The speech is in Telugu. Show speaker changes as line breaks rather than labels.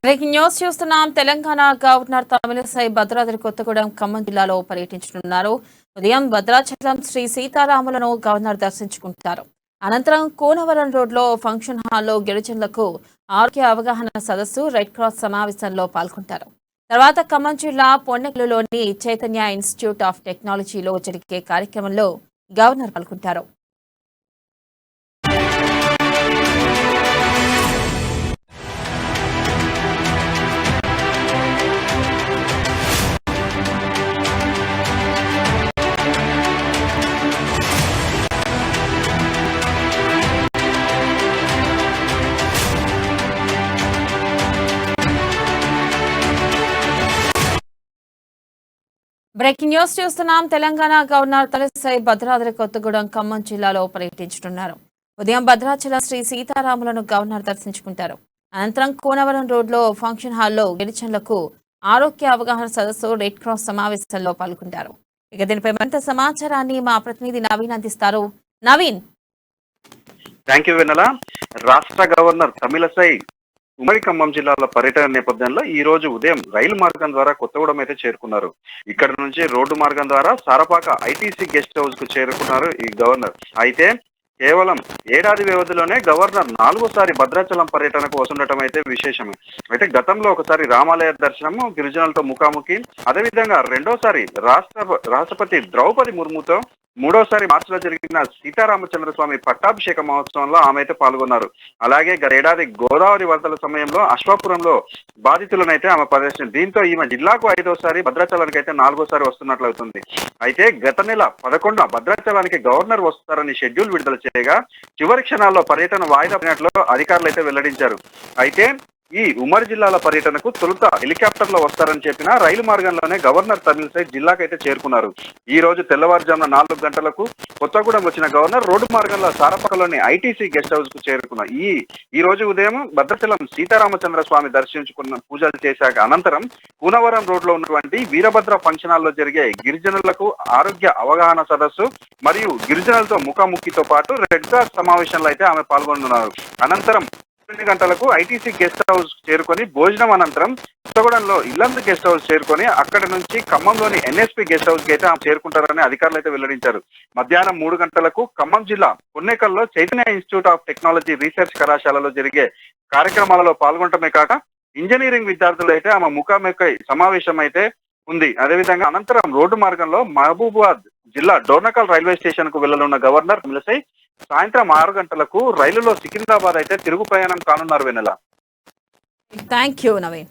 బ్రేకింగ్ న్యూస్ చూస్తున్నాం. తెలంగాణ గవర్నర్ తమిళిసై భద్రాద్రి కొత్తగూడెం ఖమ్మం జిల్లాలో పర్యటించనున్నారు. ఉదయం భద్రాచలం శ్రీ సీతారాములను గవర్నర్ దర్శించుకుంటారు. అనంతరం కూనవరం రోడ్లో ఫంక్షన్ హాల్లో గిరిజనులకు ఆరోగ్య అవగాహన సదస్సు, రెడ్ క్రాస్ సమావేశంలో పాల్గొంటారు. తర్వాత ఖమ్మం జిల్లా పొన్నెకలులోని చైతన్య ఇన్స్టిట్యూట్ ఆఫ్ టెక్నాలజీలో జరిగే కార్యక్రమంలో గవర్నర్ పాల్గొంటారు. బ్రేకింగ్ న్యూస్ చూస్తున్నాం. తెలంగాణ గవర్నర్ తమిళిసై భద్రాద్రి కొత్తగూడెం ఖమ్మం జిల్లాలో పర్యటించనున్నారు. ఉదయం భద్రాచలం శ్రీ సీతారాములను గవర్నర్ దర్శించుకుంటారు. అనంతరం కూనవరం రోడ్లో ఫంక్షన్ హాల్లో గిరిజనులకు ఆరోగ్య అవగాహన సదస్సు, రెడ్ క్రాస్ సమావేశంలో పాల్గొంటారు. ఇక దీనిపై మరింత సమాచారాన్ని మా ప్రతినిధి నవీన్ అందిస్తారు. నవీన్.
థ్యాంక్ యూ వెన్నెల. రాష్ట్ర గవర్నర్ తమిళిసై ఉమ్మడి ఖమ్మం జిల్లాలో పర్యటన నేపథ్యంలో ఈ రోజు ఉదయం రైలు మార్గం ద్వారా కొత్తగూడెం అయితే చేరుకున్నారు. ఇక్కడ నుంచి రోడ్డు మార్గం ద్వారా సారపాక ఐటీసీ గెస్ట్ హౌస్ కు చేరుకున్నారు ఈ గవర్నర్. అయితే కేవలం ఏడాది వ్యవధిలోనే గవర్నర్ 4వసారి భద్రాచలం పర్యటనకు వస్తుండటం అయితే విశేషమే. అయితే గతంలో ఒకసారి రామాలయ దర్శనము, గిరిజనులతో ముఖాముఖి, అదేవిధంగా రెండోసారి రాష్ట్రపతి ద్రౌపది ముర్ముతో, మూడోసారి మార్చిలో జరిగిన సీతారామచంద్రస్వామి పట్టాభిషేక మహోత్సవంలో ఆమె అయితే పాల్గొన్నారు. అలాగే గతేడాది గోదావరి వరదల సమయంలో అశ్వాపురంలో బాధితులనైతే ఆమె ప్రదర్శన. దీంతో ఈమె జిల్లాకు 5వసారి, భద్రాచలానికి అయితే 4వసారి వస్తున్నట్లు అవుతుంది. అయితే గత నెల 11న భద్రాచలానికి గవర్నర్ వస్తారని షెడ్యూల్ విడుదల చేయగా చివరి క్షణాల్లో పర్యటన వాయిదా పడినట్లు అధికారులు అయితే వెల్లడించారు. అయితే ఈ ఉమ్మడి జిల్లాల పర్యటనకు తొలుత హెలికాప్టర్ లో వస్తారని చెప్పిన రైలు మార్గంలోనే గవర్నర్ తమిళిసై జిల్లాకైతే చేరుకున్నారు. ఈ రోజు తెల్లవారుజామున 4 గంటలకు కొత్తగూడెం వచ్చిన గవర్నర్ రోడ్డు మార్గంలో సారపకలోని ఐటీసీ గెస్ట్ హౌస్ కు చేరుకున్నారు. ఈ రోజు ఉదయం భద్రాచలం సీతారామచంద్ర స్వామి దర్శించుకున్న పూజలు చేశాక అనంతరం కూనవరం రోడ్ లో ఉన్నటువంటి వీరభద్ర ఫంక్షన్ హాల్లో జరిగే గిరిజనులకు ఆరోగ్య అవగాహన సదస్సు మరియు గిరిజనులతో ముఖాముఖితో పాటు రెడ్ క్రాస్ సమావేశంలో అయితే ఆమె పాల్గొనున్నారు. అనంతరం 2 గంటలకు ఐటీసీ గెస్ట్ హౌస్ చేరుకొని భోజనం అనంతరం కొత్తగూడెంలో ఇల్లందు గెస్ట్ హౌస్ చేరుకొని అక్కడి నుంచి ఖమ్మంలోని ఎన్ఎస్పీ గెస్ట్ హౌస్ కి అయితే చేరుకుంటారని అధికారులు అయితే వెల్లడించారు. మధ్యాహ్నం 3 గంటలకు ఖమ్మం జిల్లా పొన్నెకల్లో Chaitanya institute of technology research కళాశాలలో జరిగే కార్యక్రమాలలో పాల్గొనటమే కాక ఇంజనీరింగ్ విద్యార్థులు అయితే ఆమె ముఖాముఖి సమావేశం అయితే ఉంది. అదేవిధంగా అనంతరం రోడ్డు మార్గంలో మహబూబాద్ జిల్లా డోర్నకల్ రైల్వే స్టేషన్ కు వెళ్లనున్న గవర్నర్ తమిళిసై సాయంత్రం 6 గంటలకు రైలులో సికింద్రాబాద్ అయితే తిరుగు ప్రయాణం కానున్నారు. వెన్నెల.
Thank you Naveen.